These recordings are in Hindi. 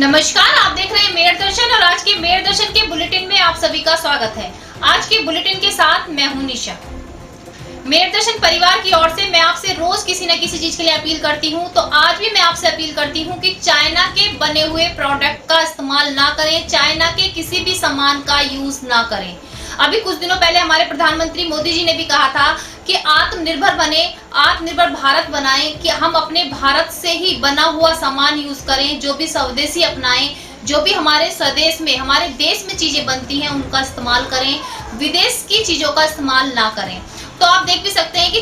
नमस्कार, आप देख रहे हैं मेयर दर्शन और आज के मेयर दर्शन के बुलेटिन में आप सभी का स्वागत है। आज के बुलेटिन के साथ मैं हूं निशा। मेयर दर्शन परिवार की ओर से मैं आपसे रोज किसी न किसी चीज के लिए अपील करती हूं, तो आज भी मैं आपसे अपील करती हूं कि चाइना के बने हुए प्रोडक्ट का इस्तेमाल ना करें, चाइना के किसी भी सामान का यूज ना करें। अभी कुछ दिनों पहले हमारे प्रधानमंत्री मोदी जी ने भी कहा था कि आत्मनिर्भर बने, आत्मनिर्भर भारत बनाएं, कि हम अपने भारत से ही बना हुआ सामान यूज करें, जो भी स्वदेशी अपनाएं, जो भी हमारे स्वदेश में हमारे देश में चीजें बनती हैं उनका इस्तेमाल करें, विदेश की चीजों का इस्तेमाल ना करें। तो आप देख भी सकते हैं कि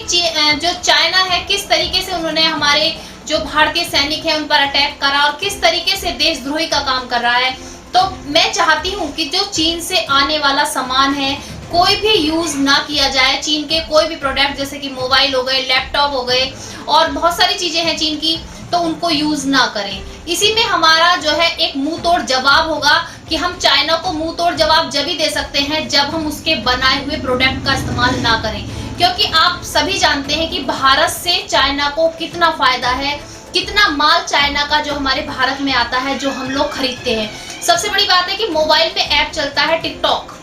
जो चाइना है किस तरीके से उन्होंने हमारे जो भारतीय सैनिक हैं उन पर अटैक करा और किस तरीके से देशद्रोही का काम कर रहा है। तो मैं चाहती हूँ कि जो चीन से आने वाला सामान है कोई भी यूज ना किया जाए। चीन के कोई भी प्रोडक्ट जैसे कि मोबाइल हो गए, लैपटॉप हो गए और बहुत सारी चीजें हैं चीन की, तो उनको यूज ना करें। इसी में हमारा जो है एक मुंह तोड़ जवाब होगा कि हम चाइना को मुंह तोड़ जवाब जब ही दे सकते हैं जब हम उसके बनाए हुए प्रोडक्ट का इस्तेमाल ना करें, क्योंकि आप सभी जानते हैं कि भारत से चाइना को कितना फायदा है, कितना माल चाइना का जो हमारे भारत में आता है, जो हम लोग खरीदते हैं। सबसे बड़ी बात है कि मोबाइल पे ऐप चलता है टिकटॉक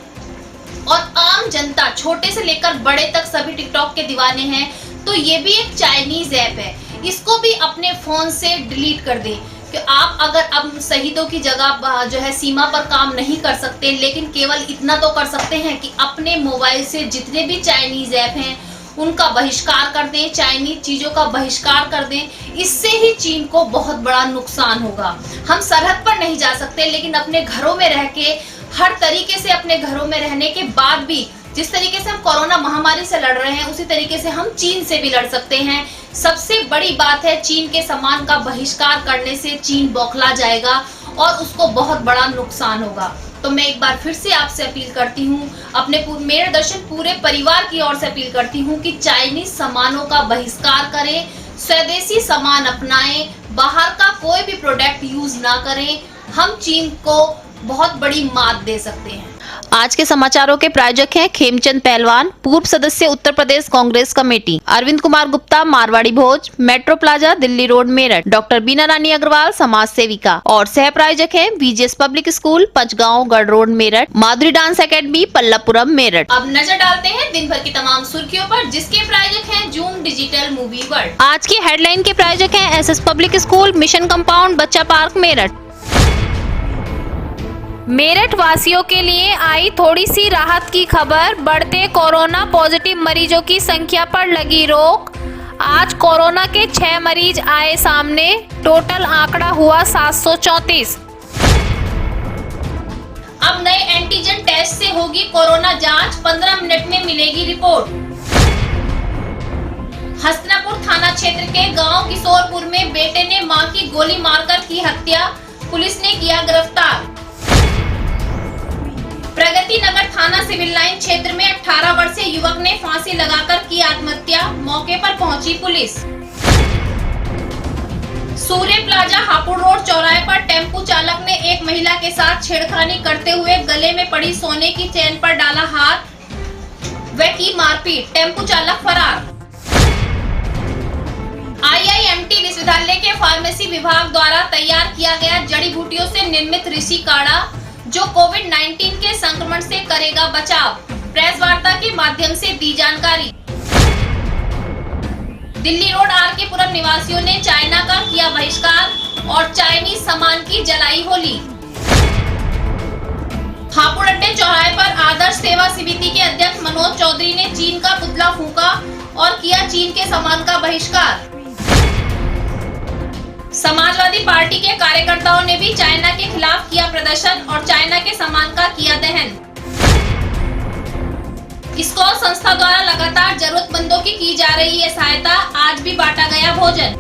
और आम जनता छोटे से लेकर बड़े तक सभी टिकटॉक के दीवाने हैं। तो ये भी एक चाइनीज ऐप है, इसको भी अपने फोन से डिलीट कर दें। कि आप अगर अब शहीदों की जगह जो है सीमा पर काम नहीं कर सकते, लेकिन केवल इतना तो कर सकते हैं कि अपने मोबाइल से जितने भी चाइनीज ऐप हैं उनका बहिष्कार कर दें, चाइनीज चीजों का बहिष्कार कर दें। इससे ही चीन को बहुत बड़ा नुकसान होगा। हम सरहद पर नहीं जा सकते, लेकिन अपने घरों में रह के हर तरीके से अपने घरों में रहने के बाद भी जिस तरीके से हम कोरोना महामारी से लड़ रहे हैं उसी तरीके से हम चीन से भी लड़ सकते हैं। सबसे बड़ी बात है चीन के सामान का बहिष्कार करने से चीन बौखला जाएगा और उसको बहुत बड़ा नुकसान होगा। तो मैं एक बार फिर से आपसे अपील करती हूँ, अपने मेयर दर्शन पूरे परिवार की ओर से अपील करती हूँ कि चाइनीज सामानों का बहिष्कार करें, स्वदेशी सामान अपनाएं, बाहर का कोई भी प्रोडक्ट यूज ना करें। हम चीन को बहुत बड़ी मात दे सकते हैं। आज के समाचारों के प्रायोजक हैं खेमचंद पहलवान, पूर्व सदस्य Uttar Pradesh Congress committee, Arvind Kumar Gupta, Marwari Bhoj, metro plaza, Delhi road, Meerut, doctor Bina Rani Agarwal, समाज सेविका, और सह प्रायोजक हैं VGS पब्लिक स्कूल, पंचगांव, गढ़ रोड, मेरठ, माधुरी डांस एकेडमी, पल्लवपुरम, मेरठ। अब नजर डालते हैं दिन भर की तमाम सुर्खियों पर, जिसके प्रायोजक हैं जूम डिजिटल मूवी वर्ल्ड। आज की हेडलाइन के प्रायोजक हैं SS public school, mission compound, बच्चा पार्क, मेरठ। मेरठ वासियों के लिए आई थोड़ी सी राहत की खबर, बढ़ते कोरोना पॉजिटिव मरीजों की संख्या पर लगी रोक। आज कोरोना के 6 मरीज आए सामने, टोटल आंकड़ा हुआ 734। अब नए एंटीजन टेस्ट से होगी कोरोना जांच, 15 मिनट में मिलेगी रिपोर्ट। हस्तिनापुर थाना क्षेत्र के गांव किशोरपुर में बेटे ने मां की गोली मारकर की हत्या, पुलिस ने किया गिरफ्तार। प्रगति नगर थाना सिविल लाइन क्षेत्र में 18 वर्षीय युवक ने फांसी लगाकर की आत्महत्या, मौके पर पहुंची पुलिस। सूर्य प्लाजा हापुड़ रोड चौराहे पर टेम्पू चालक ने एक महिला के साथ छेड़खानी करते हुए गले में पड़ी सोने की चेन पर डाला हाथ व की मारपीट, टेम्पू चालक फरार। IIMT विश्वविद्यालय के फार्मेसी विभाग द्वारा तैयार किया गया जड़ी बूटियों से निर्मित ऋषि काढ़ा, जो कोविड-19 के संक्रमण से करेगा बचाव, प्रेस वार्ता के माध्यम से दी जानकारी। दिल्ली रोड RK पुरम निवासियों ने चाइना का किया बहिष्कार और चाइनीज सामान की जलाई होली। हापुड़ अड्डे चौराहे पर आदर्श सेवा समिति के अध्यक्ष मनोज चौधरी ने चीन का पुतला फूंका और किया चीन के सामान का बहिष्कार। समाजवादी पार्टी के कार्यकर्ताओं ने भी चाइना के खिलाफ किया प्रदर्शन और चाइना के सामान का किया दहन। स्कॉल संस्था द्वारा लगातार जरूरतमंदों की जा रही है सहायता, आज भी बांटा गया भोजन।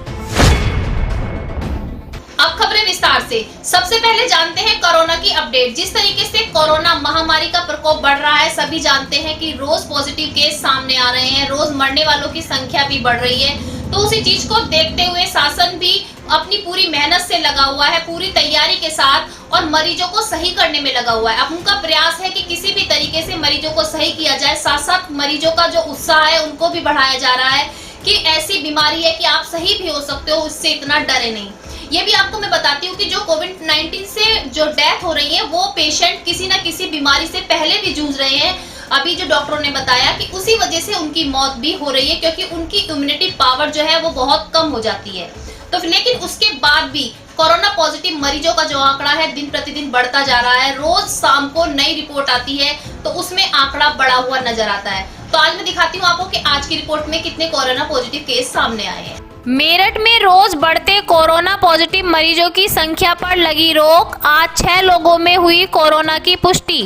अब खबरें विस्तार से। सबसे पहले जानते हैं कोरोना की अपडेट। जिस तरीके से कोरोना महामारी का प्रकोप बढ़ रहा है, सभी जानते हैं कि रोज पॉजिटिव केस सामने आ रहे हैं, रोज मरने वालों की संख्या भी बढ़ रही है। तो उसी चीज को देखते हुए शासन भी अपनी पूरी मेहनत से लगा हुआ है, पूरी तैयारी के साथ, और मरीजों को सही करने में लगा हुआ है। अब उनका प्रयास है कि किसी भी तरीके से मरीजों को सही किया जाए, साथ साथ मरीजों का जो उत्साह है उनको भी बढ़ाया जा रहा है कि ऐसी बीमारी है कि आप सही भी हो सकते हो, इससे इतना डरे नहीं। ये भी आपको मैं बताती हूँ कि जो कोविड-19 से जो डेथ हो रही है वो पेशेंट किसी न किसी बीमारी से पहले भी जूझ रहे हैं। अभी जो डॉक्टरों ने बताया कि उसी वजह से उनकी मौत भी हो रही है, क्योंकि उनकी इम्यूनिटी पावर जो है वो बहुत कम हो जाती है। तो लेकिन उसके बाद भी कोरोना पॉजिटिव मरीजों का जो आंकड़ा है दिन प्रतिदिन बढ़ता जा रहा है। रोज शाम को नई रिपोर्ट आती है तो उसमें आंकड़ा बढ़ा हुआ नजर आता है। तो आज मैं दिखाती हूँ आपको कि आज की रिपोर्ट में कितने कोरोना पॉजिटिव केस सामने आए हैं। मेरठ में रोज बढ़ते कोरोना पॉजिटिव मरीजों की संख्या पर लगी रोक। आज 6 लोगों में हुई कोरोना की पुष्टि।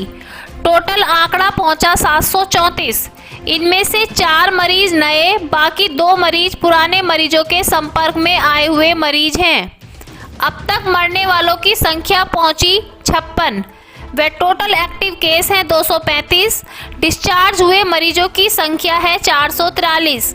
टोटल आंकड़ा पहुंचा 734। इनमें से 4 मरीज नए, बाकी 2 मरीज पुराने मरीजों के संपर्क में आए हुए मरीज हैं। अब तक मरने वालों की संख्या पहुंची 56 व टोटल एक्टिव केस हैं 235। डिस्चार्ज हुए मरीजों की संख्या है 443।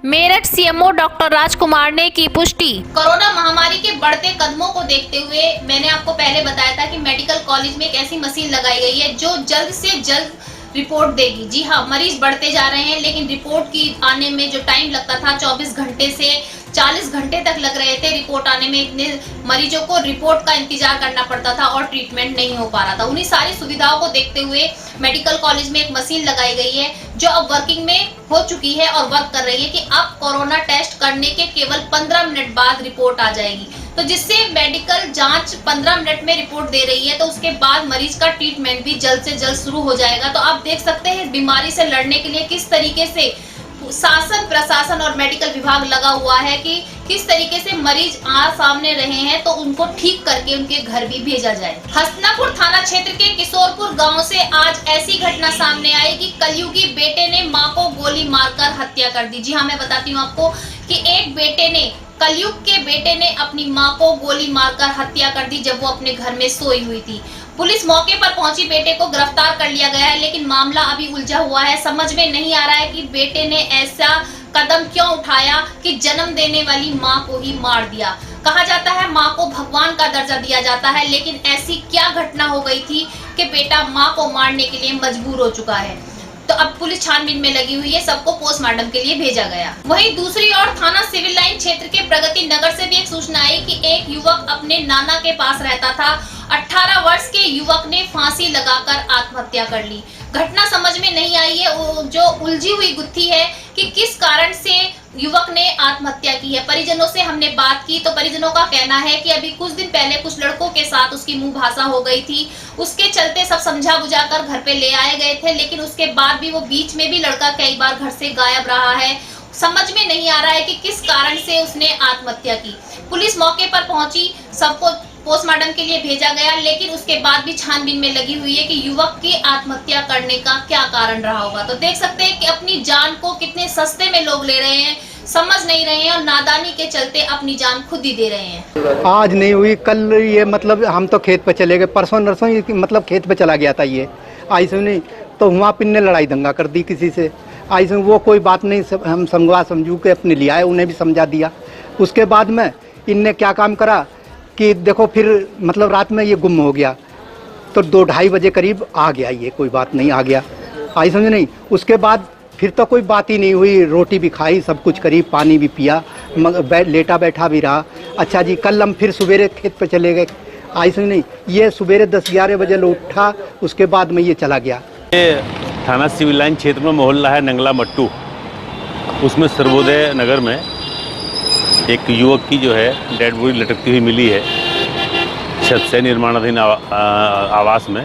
मेरठ सीएमओ डॉक्टर राजकुमार ने की पुष्टि। कोरोना महामारी के बढ़ते कदमों को देखते हुए मैंने आपको पहले बताया था कि मेडिकल कॉलेज में एक ऐसी मशीन लगाई गई है जो जल्द से जल्द रिपोर्ट देगी। जी हाँ, मरीज बढ़ते जा रहे हैं, लेकिन रिपोर्ट की आने में जो टाइम लगता था 24 घंटे से 40 घंटे तक लग रहे थे रिपोर्ट आने में। इतने मरीजों को रिपोर्ट का इंतजार करना पड़ता था और ट्रीटमेंट नहीं हो पा रहा था। उन्हीं सारी सुविधाओं को देखते हुए मेडिकल कॉलेज में एक मशीन लगाई गई है जो अब वर्किंग में हो चुकी है और वर्क कर रही है कि अब कोरोना टेस्ट करने के केवल 15 मिनट बाद रिपोर्ट आ जाएगी। तो जिससे मेडिकल जांच 15 मिनट में रिपोर्ट दे रही है, तो उसके बाद मरीज का ट्रीटमेंट भी जल्द से जल्द शुरू हो जाएगा। तो आप देख सकते हैं इस बीमारी से लड़ने के लिए किस तरीके से शासन, प्रशासन और मेडिकल विभाग लगा हुआ है कि किस तरीके से मरीज सामने रहे हैं तो उनको ठीक करके उनके घर भी भेजा जाए। हसनापुर थाना क्षेत्र के किशोरपुर गांव से आज ऐसी घटना सामने आई कि कलयुगी बेटे ने मां को गोली मारकर हत्या कर दी। जी हाँ, मैं बताती हूँ आपको कि एक बेटे ने, कलयुग के बेटे ने अपनी मां को गोली मारकर हत्या कर दी जब वो अपने घर में सोई हुई थी। पुलिस मौके पर पहुंची, बेटे को गिरफ्तार कर लिया गया है, लेकिन मामला अभी उलझा हुआ है। समझ में नहीं आ रहा है कि बेटे ने ऐसा कदम क्यों उठाया कि जन्म देने वाली मां को ही मार दिया। कहा जाता है मां को भगवान का दर्जा दिया जाता है, लेकिन ऐसी क्या घटना हो गई थी कि बेटा मां को मारने के लिए मजबूर हो चुका है। तो अब पुलिस छानबीन में लगी हुई है, सबको पोस्टमार्टम के लिए भेजा गया। वहीं दूसरी ओर थाना सिविल लाइन क्षेत्र के प्रगति नगर से भी एक सूचना आई कि एक युवक अपने नाना के पास रहता था। 18 वर्ष के युवक ने फांसी लगाकर आत्महत्या कर ली। घटना समझ में नहीं आई है, जो उलझी हुई गुत्थी है कि किस कारण से युवक ने आत्महत्या की है। परिजनों से हमने बात की तो परिजनों का कहना है कि अभी कुछ दिन पहले कुछ लड़कों के साथ उसकी मुंह भाषा हो गई थी, उसके चलते सब समझा बुझाकर घर पे ले आए गए थे, लेकिन उसके बाद भी वो बीच में भी लड़का कई बार घर से गायब रहा है। समझ में नहीं आ रहा है कि किस कारण से उसने आत्महत्या की। पुलिस मौके पर पहुंची, सबको पोस्टमार्टम के लिए भेजा गया, लेकिन उसके बाद भी छानबीन में लगी हुई है कि युवक की आत्महत्या करने का क्या कारण रहा होगा। तो देख सकते हैं कि अपनी जान को कितने सस्ते में लोग ले रहे हैं, समझ नहीं रहे हैं और नादानी के चलते अपनी जान खुद ही दे रहे हैं। आज नहीं हुई, कल ये मतलब हम तो खेत पे चले गए, परसों नरसों मतलब खेत पे चला गया था। ये आई सुन नहीं तो वहाँ पिन ने लड़ाई दंगा कर दी किसी से। आई सुन वो कोई बात नहीं, हम समझू के अपने लिया है, उन्हें भी समझा दिया। उसके बाद में इनने क्या काम करा कि देखो फिर मतलब रात में ये गुम हो गया, तो 2-2:30 बजे करीब आ गया। ये कोई बात नहीं, आ गया, आई समझ नहीं। उसके बाद फिर तो कोई बात ही नहीं हुई, रोटी भी खाई, सब कुछ करी, पानी भी पिया, लेटा बैठा भी रहा। अच्छा जी, कल हम फिर सवेरे खेत पे चले गए, आई समझ नहीं। ये सवेरे 10-11 बजे उठा, उसके बाद में ये चला गया। ये थाना सिविल लाइन क्षेत्र में मोहल्ला है नंगला मट्टू, उसमें सर्वोदय नगर में एक युवक की जो है डेड बॉडी लटकती हुई मिली है छत से निर्माणाधीन आवास में।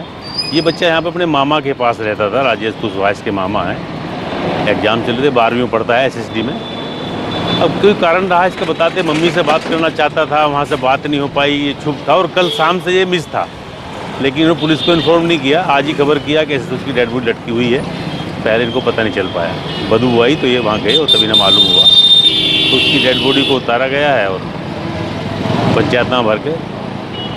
ये बच्चा यहाँ पे अपने मामा के पास रहता था, राजेश कुशवाहा के मामा हैं। एग्जाम चल रहे थे, 12वीं में पढ़ता है SSD में। अब कोई कारण रहा इसका बताते, मम्मी से बात करना चाहता था, वहाँ से बात नहीं हो पाई, ये चुप था और कल शाम से ये मिस था, लेकिन इन्होंने पुलिस को इन्फॉर्म नहीं किया। आज ही खबर किया कि ऐसे उसकी डेड बॉडी लटकी हुई है, पहले इनको पता नहीं चल पाया। बदबू आई तो ये वहाँ गए और तभी ना मालूम हुआ, तो उसकी डेड बॉडी को उतारा गया है और पंचायतनामा भर के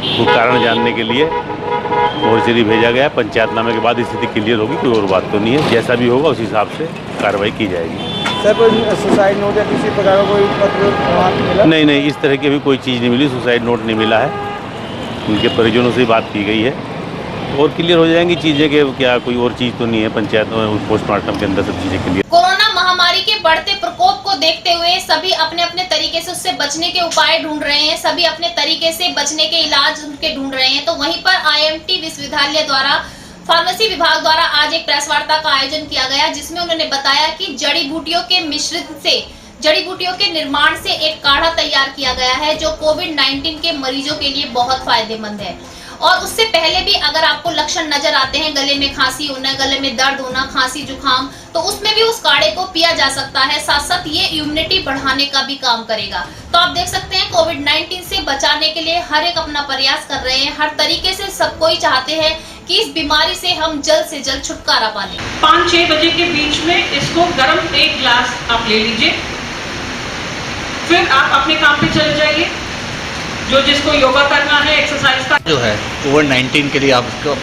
वो कारण जानने के लिए मोर्चरी भेजा गया। पंचायतनामे के बाद स्थिति क्लियर होगी, कोई और बात तो नहीं है। जैसा भी होगा उस हिसाब से कार्रवाई की जाएगी। सर, कोई सुसाइड नोट या किसी प्रकार का कोई पत्र मिला? नहीं, इस तरह की अभी कोई चीज़ नहीं मिली, सुसाइड नोट नहीं मिला है। उनके परिजनों से बात की गई है और क्लियर हो जाएंगी चीज़ें कि क्या कोई और चीज़ तो नहीं है। पंचायत में पोस्टमार्टम के अंदर सब चीज़ें क्लियर। कोरोना महामारी के बढ़ते प्रकोप को देखते हुए सभी अपने अपने तरीके से उससे बचने के उपाय ढूंढ रहे हैं, सभी अपने तरीके से बचने के इलाज उनके ढूंढ रहे हैं। तो वहीं पर IMT विश्वविद्यालय द्वारा फार्मेसी विभाग द्वारा आज एक प्रेस वार्ता का आयोजन किया गया, जिसमें उन्होंने बताया कि जड़ी बूटियों के मिश्रित से जड़ी बूटियों के निर्माण से एक काढ़ा तैयार किया गया है जो कोविड-19 के मरीजों के लिए बहुत फायदेमंद है। और उससे पहले भी अगर आपको लक्षण नजर आते हैं, गले में खांसी होना, गले में दर्द होना, खांसी जुकाम, तो उसमें भी उस काढ़े को पिया जा सकता है। साथ साथ ये इम्यूनिटी बढ़ाने का भी काम करेगा। तो आप देख सकते हैं कोविड-19 से बचाने के लिए हर एक अपना प्रयास कर रहे हैं। हर तरीके से सब कोई चाहते हैं कि इस बीमारी से हम जल्द से जल्द छुटकारा पा लें। 5-6 बजे के बीच में इसको गर्म 1 गिलास आप ले लीजिए, फिर आप अपने काम पे चले जाइए। जो जिसको योगा करना है, एक्सरसाइज का जो है कोविड-19 के लिए आप इसका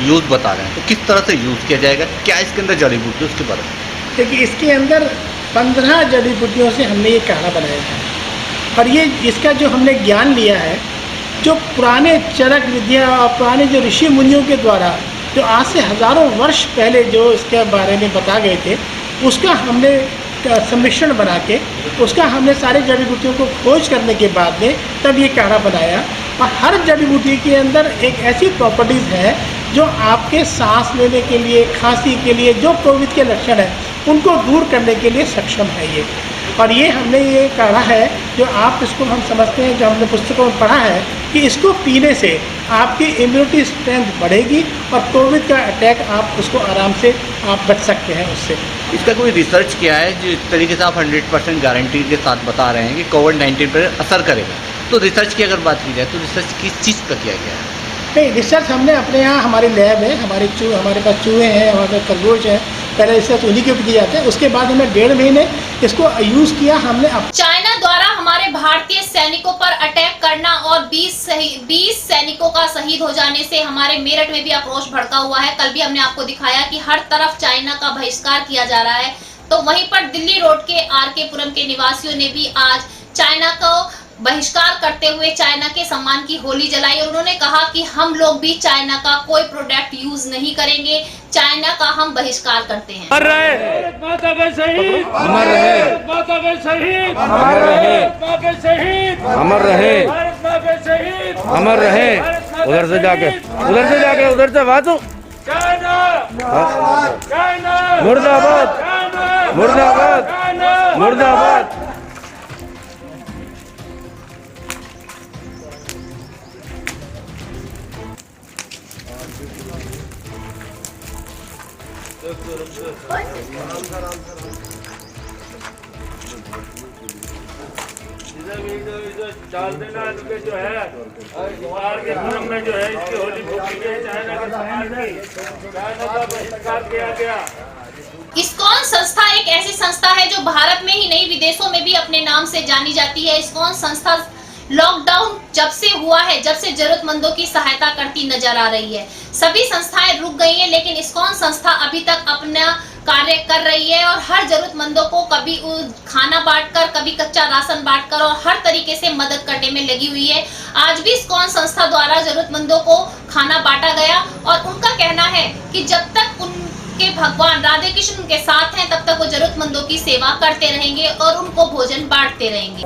यूज़ बता रहे हैं, तो किस तरह से यूज़ किया जाएगा, क्या इसके अंदर जड़ी बूटी, उसके बारे में? देखिए, इसके अंदर 15 जड़ी बूटियों से हमने ये काढ़ा बनाया है और ये इसका जो हमने ज्ञान लिया है, जो पुराने चरक विद्या और पुराने जो ऋषि मुनियों के द्वारा जो आज से हज़ारों वर्ष पहले जो इसके बारे में बता गए थे, उसका हमने सम्मिश्रण बना के उसका हमने सारे जड़ी बूटियों को खोज करने के बाद में तब ये काढ़ा बनाया। और हर जड़ी बूटी के अंदर एक ऐसी प्रॉपर्टीज़ है जो आपके सांस लेने के लिए, खांसी के लिए, जो कोविड के लक्षण हैं उनको दूर करने के लिए सक्षम है ये। और ये हमने ये काढ़ा है जो आप इसको हम समझते हैं, जो हमने पुस्तकों में पढ़ा है कि इसको पीने से आपकी इम्यूनिटी स्ट्रेंथ बढ़ेगी और कोविड का अटैक आप उसको आराम से आप बच सकते हैं उससे। इसका कोई रिसर्च किया है जिस तरीके से आप 100% गारंटी के साथ बता रहे हैं कि कोविड-19 पर असर करेगा, तो रिसर्च की अगर बात की जाए तो रिसर्च किस चीज़ पर किया गया है? नहीं, रिसर्च हमने अपने यहाँ हमारी लैब है, हमारे पास चूहे हैं, हमारे पास खरगोश है, पहले रिसर्च उन्हीं के ऊपर किए जाते हैं। उसके बाद हमें 1.5 महीने इसको यूज़ किया हमने। चाइना द्वारा हमारे भारतीय सैनिकों पर अटैक करना और 20 सैनिकों का शहीद हो जाने से हमारे मेरठ में भी आक्रोश भड़का हुआ है। कल भी हमने आपको दिखाया कि हर तरफ चाइना का बहिष्कार किया जा रहा है। तो वहीं पर दिल्ली रोड के RK पुरम के निवासियों ने भी आज चाइना को बहिष्कार करते हुए चाइना के सम्मान की होली जलाई और उन्होंने कहा कि हम लोग भी चाइना का कोई प्रोडक्ट यूज नहीं करेंगे, चाइना का हम बहिष्कार करते हैं। अमर रहे माता के शहीद, अमर रहे माता के शहीद, अमर रहे माता के शहीद, अमर रहे माता के शहीद, अमर रहे। उधर से जाके उधर से बाजू चाइना चाइना मुर्दाबाद मुर्दाबाद मुर्दाबाद। चाल देना इनके जो है RK पुरम में जो है इसकी होली फूकी गई, चाइना के सम्मान की चाइना का बहिष्कार किया गया। इस्कॉन संस्था एक ऐसी संस्था है जो भारत में ही नहीं विदेशों में भी अपने नाम से जानी जाती है। इस्कॉन संस्था लॉकडाउन जब से हुआ है, जब से जरूरतमंदों की सहायता करती नजर आ रही है। सभी संस्थाएं रुक गई हैं, लेकिन इस्कॉन संस्था अभी तक अपना कार्य कर रही है और हर जरूरतमंदों को कभी खाना बांटकर, कभी कच्चा राशन बांटकर और हर तरीके से मदद करने में लगी हुई है। आज भी इस्कॉन संस्था द्वारा जरूरतमंदों को खाना बांटा गया और उनका कहना है कि जब तक उनके भगवान राधे कृष्ण उनके साथ हैं तब तक वो जरूरतमंदों की सेवा करते रहेंगे और उनको भोजन बांटते रहेंगे।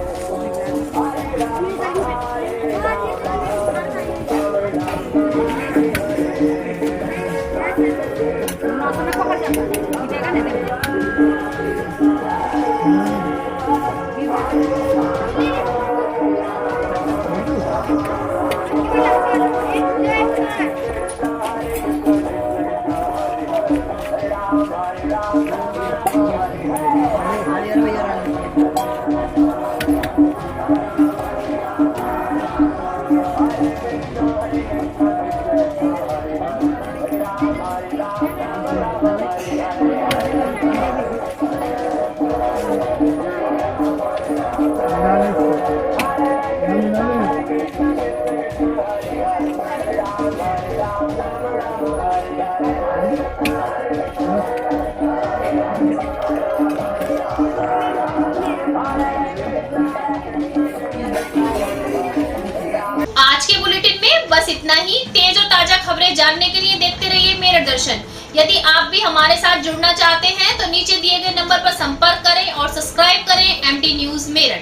आज के बुलेटिन में बस इतना ही। तेज और ताजा खबरें जानने के लिए देखते रहिए मेरठ दर्शन। यदि आप भी हमारे साथ जुड़ना चाहते हैं तो नीचे दिए गए नंबर पर संपर्क करें और सब्सक्राइब करें MT न्यूज मेरठ।